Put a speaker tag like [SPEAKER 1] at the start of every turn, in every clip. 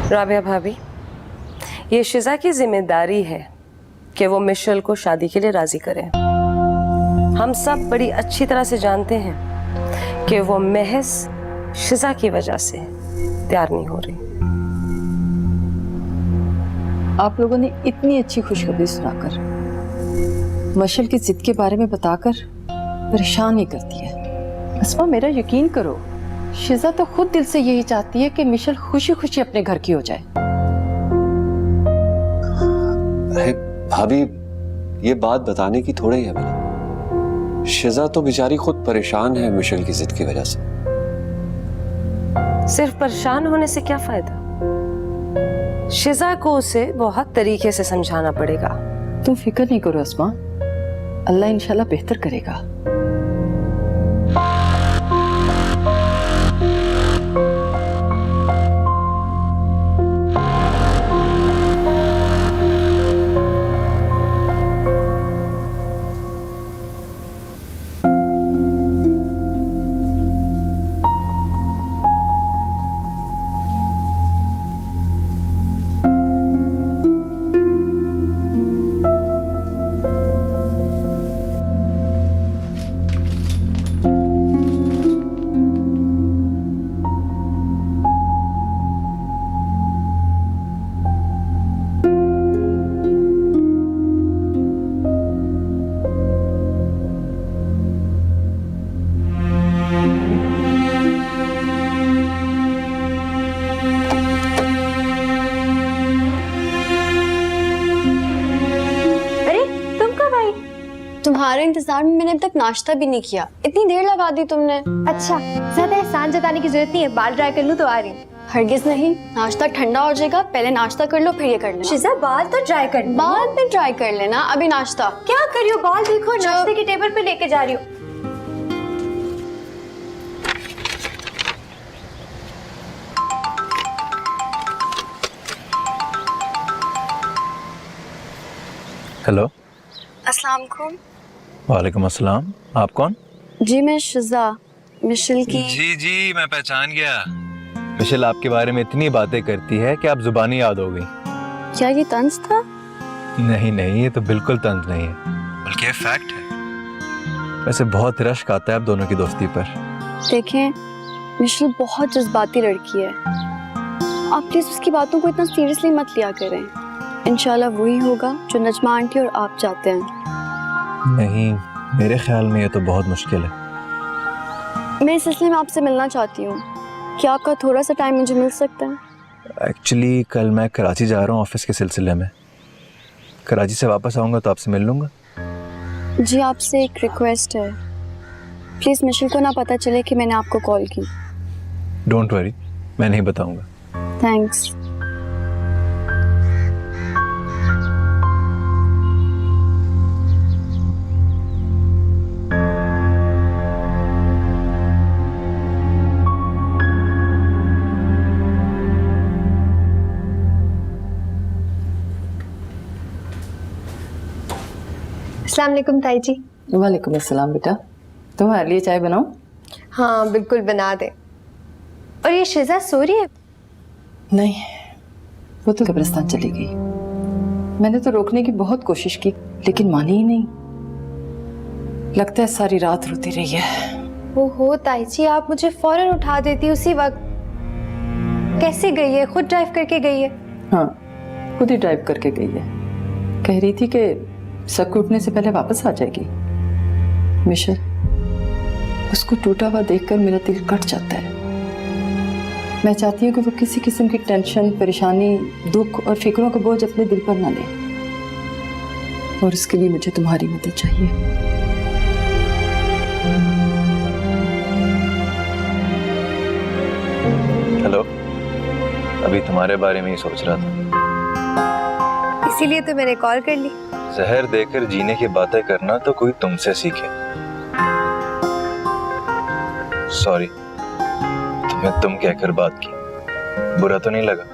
[SPEAKER 1] राबिया भाभी, ये शिजा की जिम्मेदारी है कि वो मिशेल को शादी के लिए राजी करे। हम सब बड़ी अच्छी तरह से जानते हैं कि वो महज शिजा की वजह से तैयार नहीं हो रही।
[SPEAKER 2] आप लोगों ने इतनी अच्छी खुशखबरी सुनाकर, मिशेल की जिद के बारे में बताकर परेशान ही कर दिया। अस्मा, मेरा यकीन करो, शिजा तो खुद दिल से यही चाहती है कि मिशेल खुशी खुशी अपने घर की हो जाए।
[SPEAKER 3] अरे भाभी, ये बात बताने की थोड़ी है भला। शिजा तो बेचारी खुद परेशान है मिशेल की जिद की वजह से।
[SPEAKER 1] सिर्फ परेशान होने से क्या फायदा? शिजा को उसे बहुत तरीके से समझाना पड़ेगा।
[SPEAKER 2] तुम फिक्र नहीं करो अस्मा, अल्लाह इंशाल्लाह बेहतर करेगा।
[SPEAKER 4] तुम्हारे इंतजार में मैंने अब तक नाश्ता भी नहीं किया, इतनी देर लगा दी तुमने।
[SPEAKER 5] अच्छा, ज्यादा एहसान जताने की जरूरत नहीं है, बाल ड्राई कर लूं तो आ रही हूँ।
[SPEAKER 4] हरगिज नहीं, नाश्ता ठंडा हो जाएगा, पहले नाश्ता कर लो फिर ये कर लेना।
[SPEAKER 5] शिजा, बाल तो ड्राई कर,
[SPEAKER 4] बाद में ड्राई कर लेना, अभी नाश्ता।
[SPEAKER 5] क्या कर रही हो? बाल देखो, नाश्ते के टेबल पे लेके जा रही हूँ।
[SPEAKER 6] हेलो,
[SPEAKER 4] अस्सलाम वालेकुम।
[SPEAKER 6] वालेकुम अस्सलाम। आप कौन?
[SPEAKER 4] जी मैं शिजा, मिशेल की।
[SPEAKER 6] जी मैं पहचान गया। मिशेल आपके बारे में इतनी बातें करती है कि आप जुबानी याद हो गई।
[SPEAKER 4] क्या ये तंज था?
[SPEAKER 6] नहीं, ये तो बिल्कुल तंज नहीं है, बल्कि फैक्ट है। वैसे बहुत रश्क आता है आप दोनों की दोस्ती पर।
[SPEAKER 4] देखें, मिशेल बहुत जज्बाती लड़की है, आप प्लीज उसकी बातों को इतना सीरियसली मत लिया करें। इंशाल्लाह वही होगा जो नजमा आंटी और आप चाहते हैं।
[SPEAKER 6] नहीं, मेरे ख्याल में ये तो बहुत मुश्किल है।
[SPEAKER 4] मैं इस सिलसिले में आपसे मिलना चाहती हूँ, क्या आपका थोड़ा सा टाइम मुझे मिल सकता है?
[SPEAKER 6] एक्चुअली कल मैं कराची जा रहा हूँ ऑफिस के सिलसिले में। कराची से वापस आऊँगा तो आपसे मिल लूँगा।
[SPEAKER 4] जी आपसे एक रिक्वेस्ट है, प्लीज़ मिशेल को ना पता चले कि मैंने आपको कॉल की।
[SPEAKER 6] डोंट वरी, मैं नहीं बताऊँगा।
[SPEAKER 4] थैंक्स।
[SPEAKER 5] अस्सलाम वालेकुम ताई जी।
[SPEAKER 2] वालेकुम अस्सलाम बेटा, तुम्हारे लिए चाय बनाऊं?
[SPEAKER 5] हाँ बिल्कुल, बना दे। और ये शिजा सो रही है?
[SPEAKER 2] नहीं, वो तो कब्रिस्तान चली गई। मैंने तो रोकने की बहुत कोशिश की लेकिन मानी ही नहीं। लगता है सारी रात रोती रही है।
[SPEAKER 5] ओहो ताई जी, आप मुझे फौरन उठा देती उसी वक्त। कैसे गई है? खुद ड्राइव करके गई है?
[SPEAKER 2] हाँ, खुद ही ड्राइव करके गई है। कह रही थी कि सबको उठने से पहले वापस आ जाएगी। मिशेल, उसको टूटा हुआ देखकर मेरा दिल कट जाता है। मैं चाहती हूँ कि वो किसी किस्म की टेंशन, परेशानी, दुख और फिक्रों का बोझ अपने दिल पर ना ले, और इसके लिए मुझे तुम्हारी मदद चाहिए।
[SPEAKER 6] हेलो, अभी तुम्हारे बारे में ही सोच रहा था,
[SPEAKER 5] इसीलिए तो मैंने कॉल कर ली।
[SPEAKER 6] जहर देकर जीने की बातें करना तो कोई तुमसे सीखे। सॉरी, तुम्हें तुम कहकर बात की, बुरा तो नहीं लगा?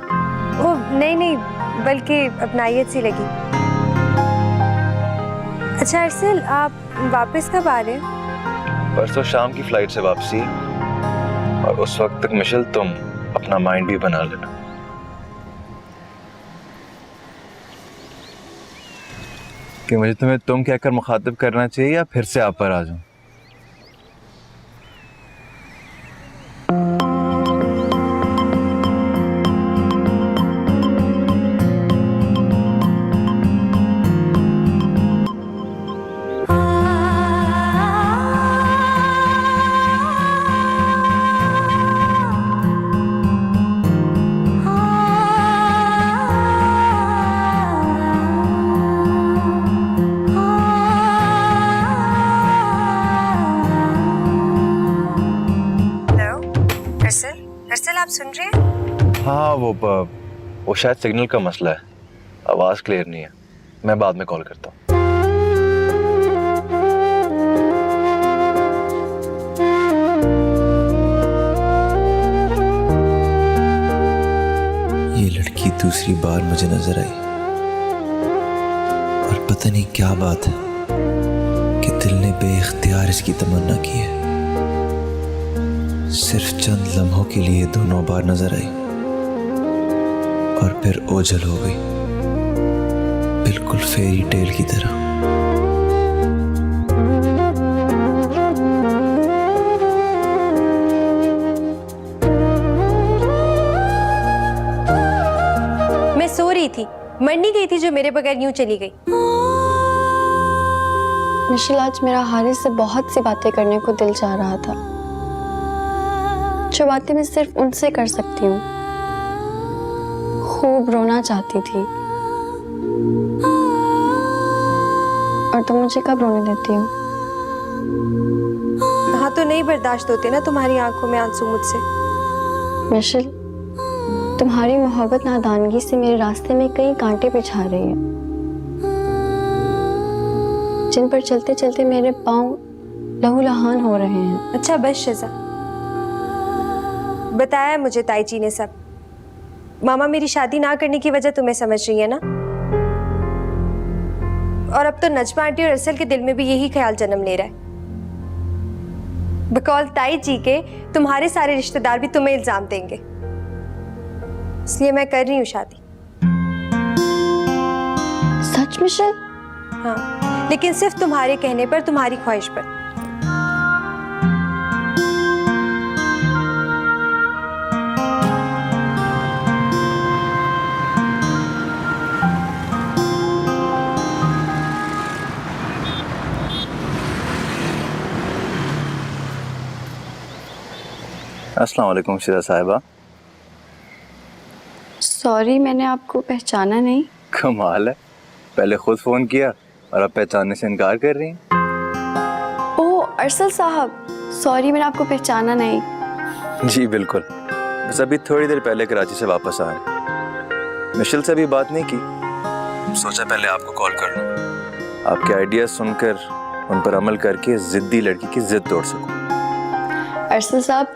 [SPEAKER 5] वो नहीं, बल्कि अपनाइयत सी लगी। अच्छा अरसल, आप वापस कब आ रहे हैं?
[SPEAKER 6] परसों शाम की फ्लाइट से वापसी, और उस वक्त तक मिशेल तुम अपना माइंड भी बना लेना। कि मुझे तुम्हें तुम कहकर मुखातिब करना चाहिए या फिर से आप पर आ जाऊं?
[SPEAKER 1] अरसल आप सुन रहे हैं?
[SPEAKER 6] हाँ वो शायद सिग्नल का मसला है, आवाज क्लियर नहीं है। मैं बाद में कॉल करता हूँ।
[SPEAKER 7] ये लड़की दूसरी बार मुझे नजर आई और पता नहीं क्या बात है कि दिल ने बेइख्तियार इसकी तमन्ना की है। सिर्फ चंद लम्हों के लिए दोनों बार नजर आई और फिर ओझल हो गई, बिल्कुल फेरी टेल की तरह।
[SPEAKER 5] मैं सो रही थी, मर नहीं गई थी जो मेरे बगैर यूं चली गई।
[SPEAKER 4] मिशेल, आज मेरा हारिस से बहुत सी बातें करने को दिल चाह रहा था, जो बातें मैं सिर्फ उनसे कर सकती हूँ। खूब रोना चाहती थी, और तुम मुझे कब रोने देती हो?
[SPEAKER 5] हाँ, तो नहीं बर्दाश्त होते ना तुम्हारी आंखों में आंसू मुझसे।
[SPEAKER 4] मिशेल, तुम्हारी मोहब्बत नादानगी से मेरे रास्ते में कई कांटे बिछा रही है, जिन पर चलते चलते मेरे पाँव लहूलुहान हो रहे हैं।
[SPEAKER 5] अच्छा बस शिजा, बताया मुझे ताई जी ने सब। मामा मेरी शादी ना करने की वजह तुम्हें समझ रही है ना, और अब तो नजमा आंटी और अरसल के दिल में भी यही ख्याल जन्म ले रहा है। बकौल ताई जी के तुम्हारे सारे रिश्तेदार भी तुम्हें इल्जाम देंगे, इसलिए मैं कर रही हूँ शादी।
[SPEAKER 4] सच मिशेल?
[SPEAKER 5] हाँ, लेकिन सिर्फ तुम्हारे कहने पर, तुम्हारी ख्वाहिश पर।
[SPEAKER 6] अस्सलाम वालेकुम शिजा साहिबा।
[SPEAKER 4] सॉरी, मैंने आपको पहचाना नहीं।
[SPEAKER 6] कमाल है, पहले खुद फोन किया और अब पहचानने से इनकार कर रही हैं।
[SPEAKER 4] ओह अरसल साहब, सॉरी, मैंने आपको पहचाना नहीं।
[SPEAKER 6] जी बिल्कुल, बस अभी थोड़ी देर पहले कराची से वापस आ रहे। मिशेल से भी बात नहीं की, सोचा पहले आपको कॉल कर लूं, आपके आइडियाज सुनकर उन पर अमल करके जिद्दी लड़की की जिद तोड़ सकूं।
[SPEAKER 4] अरसल साहब,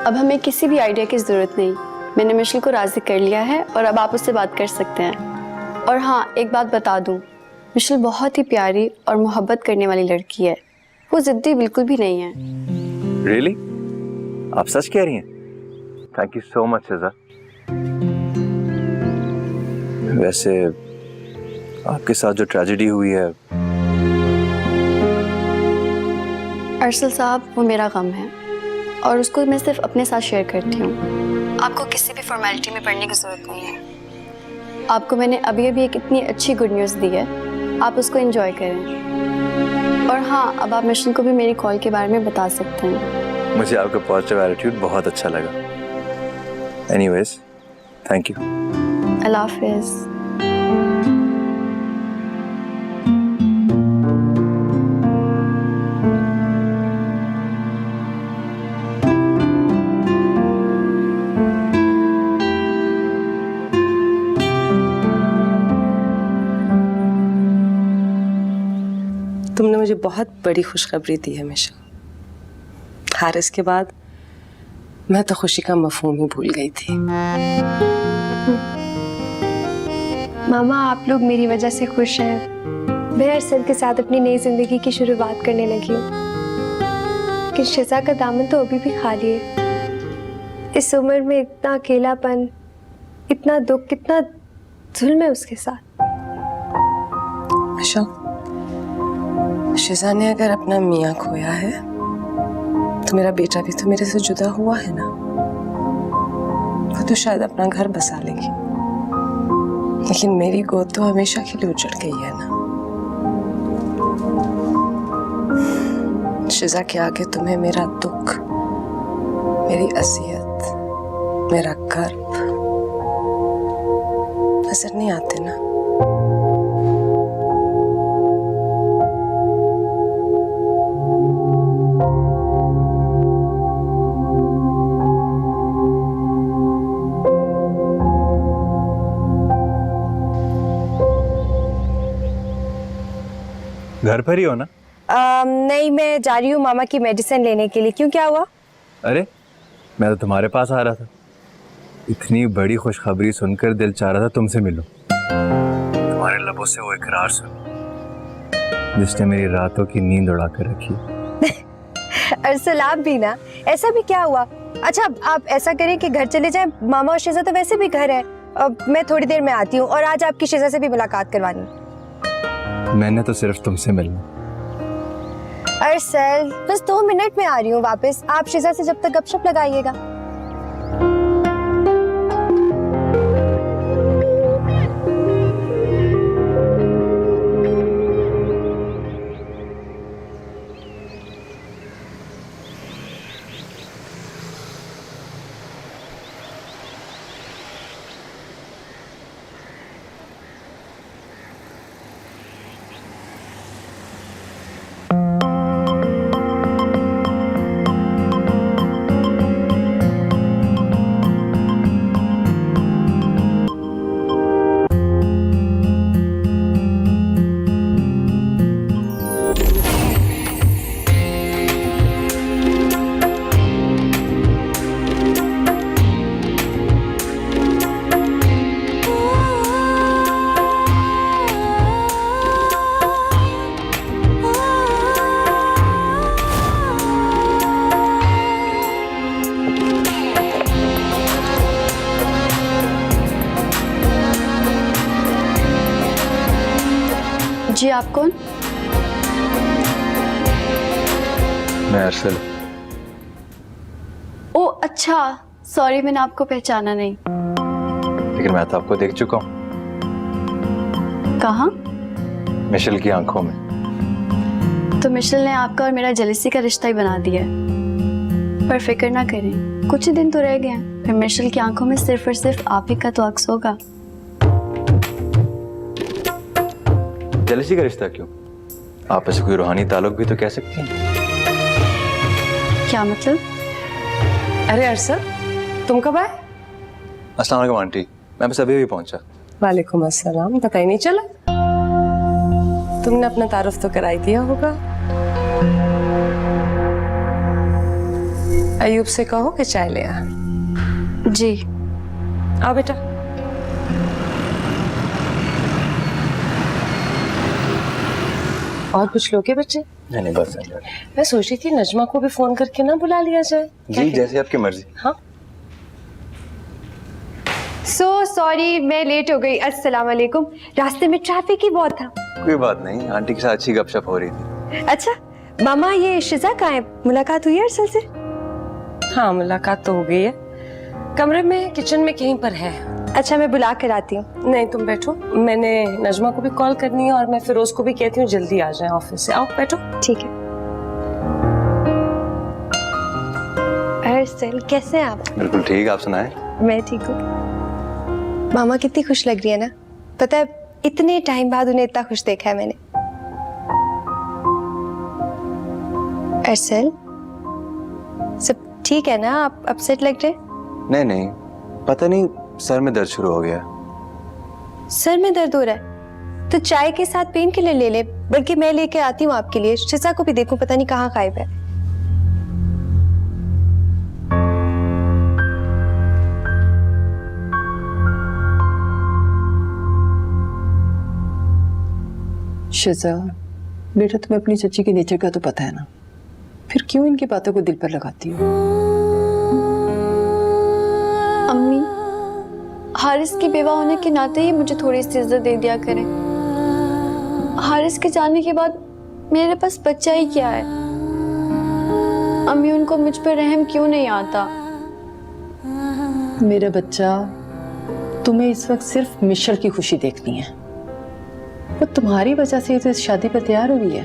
[SPEAKER 4] अब हमें किसी भी आइडिया की जरूरत नहीं। मैंने मिशेल को राजी कर लिया है और अब आप उससे बात कर सकते हैं। और हाँ, एक बात बता दूं, मिशेल बहुत ही प्यारी और मोहब्बत करने वाली लड़की है। वो जिद्दी बिल्कुल भी नहीं है।
[SPEAKER 6] रियली? आप सच कह रही हैं? Thank you so much शिजा। वैसे आपके साथ जो ट्रेजेडी हुई है।
[SPEAKER 4] अरसल साहब, वो मेरा गम है और उसको मैं सिर्फ अपने साथ शेयर करती हूँ। आपको किसी भी फॉर्मेलिटी में पढ़ने की जरूरत नहीं है। आपको मैंने अभी अभी एक इतनी अच्छी गुड न्यूज़ दी है, आप उसको एंजॉय करें। और हाँ, अब आप मिशन को भी मेरी कॉल के बारे में बता सकते हैं।
[SPEAKER 6] मुझे आपका पॉजिटिव एटीट्यूड बहुत अच्छा लगा। Anyways, thank you.
[SPEAKER 4] अल्लाह हाफिज़।
[SPEAKER 1] तुमने मुझे बहुत बड़ी खुशखबरी दी है मिशेल। हारिस के बाद मैं तो खुशी का मफहूम ही भूल गई थी।
[SPEAKER 5] मामा, आप लोग मेरी वजह से खुश हैं। मैं अरसल के साथ अपनी नई जिंदगी की शुरुआत करने लगी हूँ, लेकिन शिजा का दामन तो अभी भी खाली है। इस उम्र में इतना अकेलापन, इतना दुख, कितना जुल्म है उसके साथ।
[SPEAKER 1] अच्छा, शिजा ने अगर अपना मियाँ खोया है तो मेरा बेटा भी तो मेरे से जुदा हुआ है ना। वो तो शायद अपना घर बसा लेगी, लेकिन मेरी गोद तो हमेशा के लिए उजड़ गई है ना। शिजा के आगे तुम्हें मेरा दुख, मेरी असियत, मेरा गर्व नजर नहीं आते ना।
[SPEAKER 6] घर पर ही हो ना?
[SPEAKER 5] नहीं, मैं जा रही हूँ मामा की मेडिसिन लेने के लिए। क्यों, क्या हुआ?
[SPEAKER 6] अरे मैं तो तुम्हारे पास आ रहा था। इतनी बड़ी खुशखबरी सुनकर दिल चाह रहा था तुमसे मिलूं। तुम्हारे लबों से वो इकरार सुन जिसने मेरी रातों की नींद उड़ा कर रखी।
[SPEAKER 5] अरसल, आप भी ना, ऐसा भी क्या हुआ? अच्छा, आप ऐसा करें कि घर चले जाएं। मामा और शिजा तो वैसे भी घर है। मैं थोड़ी देर में आती हूँ और आज आपकी शिजा से भी मुलाकात करवानी।
[SPEAKER 6] मैंने तो सिर्फ तुमसे मिलना।
[SPEAKER 5] अरसल, बस 2 मिनट में आ रही हूँ वापस। आप शिजा से जब तक गपशप लगाइएगा।
[SPEAKER 4] जी, आप कौन?
[SPEAKER 6] मैं अरसल।
[SPEAKER 4] ओ अच्छा, सॉरी, मैंने आपको पहचाना नहीं।
[SPEAKER 6] लेकिन मैं तो आपको देख चुका हूँ।
[SPEAKER 4] कहाँ?
[SPEAKER 6] मिशेल की आंखों में।
[SPEAKER 4] तो मिशेल ने आपका और मेरा जेलसी का रिश्ता ही बना दिया है। पर फिक्र ना करें, कुछ ही दिन तो रह गए हैं, फिर मिशेल की आंखों में सिर्फ और सिर्फ आप ही का तो अक्स होगा।
[SPEAKER 6] जेलसी का रिश्ता क्यों? आपस में कोई रूहानी ताल्लुक भी तो कह सकती हैं।
[SPEAKER 4] क्या मतलब?
[SPEAKER 1] अरे अरसल, तुम कब आए?
[SPEAKER 6] अस्सलाम वालेकुम आंटी, मैं बस अभी भी पहुंचा।
[SPEAKER 1] वालेकुम अस्सलाम। पता ही नहीं चला। तुमने अपना तारुफ तो कराई दिया होगा। अयूब से कहो कि चाय ले आ।
[SPEAKER 4] जी।
[SPEAKER 1] आओ बेटा। और कुछ लोगे बच्चे?
[SPEAKER 6] नहीं बस।
[SPEAKER 1] मैं सोच रही थी नजमा को भी फोन करके ना बुला लिया जाए।
[SPEAKER 6] जी जैसे आपकी मर्जी।
[SPEAKER 1] हाँ।
[SPEAKER 5] सो सॉरी, मैं लेट हो गई। अस्सलाम वालेकुम। रास्ते में ट्रैफिक ही बहुत था।
[SPEAKER 6] कोई बात नहीं, आंटी के साथ अच्छी गपशप हो रही थी।
[SPEAKER 5] अच्छा मामा, ये शिजा कहाँ है? मुलाकात हुई है अरसल से?
[SPEAKER 1] हाँ, मुलाकात तो हो गई है। कमरे में, किचन में कहीं पर है।
[SPEAKER 5] अच्छा, मैं बुला कर आती हूँ।
[SPEAKER 1] नहीं, तुम बैठो। मैंने नजमा को भी कॉल करनी है और मैं फिरोज को भी कहती हूँ जल्दी आ जाए ऑफिस से। आओ बैठो।
[SPEAKER 5] ठीक है। अरसल, कैसे हैं आप?
[SPEAKER 6] बिल्कुल ठीक, आप सुनाएं।
[SPEAKER 5] मैं ठीक हूँ। मामा कितनी खुश लग रही है ना। पता है, इतने टाइम बाद उन्हें इतना खुश देखा है मैंने। अरसल, सब ठीक है ना? आप अपसेट लग रहे?
[SPEAKER 6] नहीं नहीं, पता नहीं सर में दर्द शुरू हो गया।
[SPEAKER 5] सर में दर्द हो रहा है तो चाय के साथ पेन किलर ले ले। बल्कि मैं लेके आती हूँ आपके लिए। शिजा को भी देखूं, पता नहीं कहाँ गायब है।
[SPEAKER 2] शिजा, बेटा तुम्हें अपनी चच्ची के नेचर का तो पता है ना, फिर क्यों इनकी बातों को दिल पर लगाती हो?
[SPEAKER 4] अम्मी, हारिस की बेवा होने के नाते ही मुझे थोड़ी सी इज्जत दे दिया करें। हारिस के जाने के बाद मेरे पास बच्चा ही क्या है। अम्मी उनको मुझ पर रहम क्यों नहीं आता।
[SPEAKER 2] मेरा बच्चा, तुम्हें इस वक्त सिर्फ मिशेल की खुशी देखनी है। वो तुम्हारी वजह से तो इस शादी पर तैयार हुई है।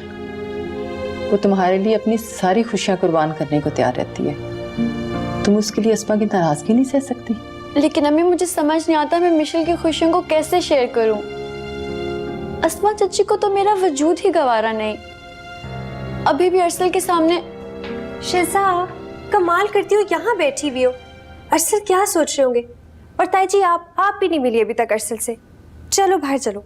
[SPEAKER 2] वो तुम्हारे लिए अपनी सारी खुशियां कुर्बान करने को तैयार रहती है। तुम उसके लिए अस्मा की नाराजगी नहीं सह सकती।
[SPEAKER 4] लेकिन अम्मी मुझे समझ नहीं आता मैं मिशेल की खुशियों को कैसे शेयर करूं। अस्मा चाची को तो मेरा वजूद ही गवारा नहीं। अभी भी अरसल के सामने।
[SPEAKER 5] शिजा, कमाल करती हो, यहाँ बैठी हुई हो। अरसल क्या सोच रहे होंगे? और ताई जी, आप भी नहीं मिली अभी तक अरसल से। चलो बाहर चलो।